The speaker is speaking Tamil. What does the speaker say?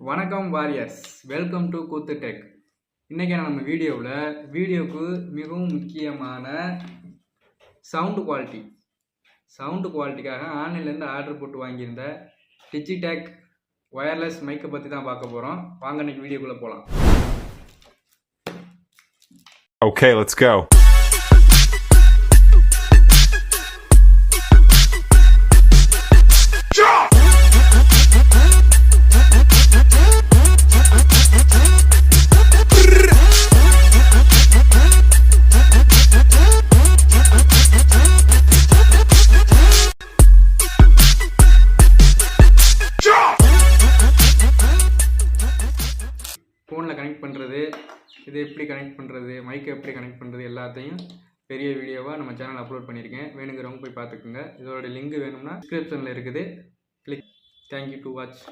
வணக்கம் வாரியர்ஸ், வெல்கம் டு கூத்து டெக். இன்றைக்கி நம்ம வீடியோவுக்கு மிகவும் முக்கியமான சவுண்டு குவாலிட்டிக்காக ஆன்லைன்லேருந்து ஆர்டர் போட்டு வாங்கியிருந்த டிஜிடெக் ஒயர்லெஸ் மைக்கை பற்றி தான் பார்க்க போகிறோம். வாங்க இன்னைக்கு வீடியோக்குள்ளே போகலாம். Okay, let's go. ஃபோனில் கனெக்ட் பண்ணுறது, இது எப்படி கனெக்ட் பண்ணுறது, மைக்கை எப்படி கனெக்ட் பண்ணுறது எல்லாத்தையும் பெரிய வீடியோவாக நம்ம சேனல் அப்லோட் பண்ணியிருக்கேன். வேணுங்கிறவங்க போய் பார்த்துக்குங்க. இதோட லிங்க் வேணும்னா டிஸ்கிரிப்ஷனில் இருக்குது. கிளிக். Thank you to watch.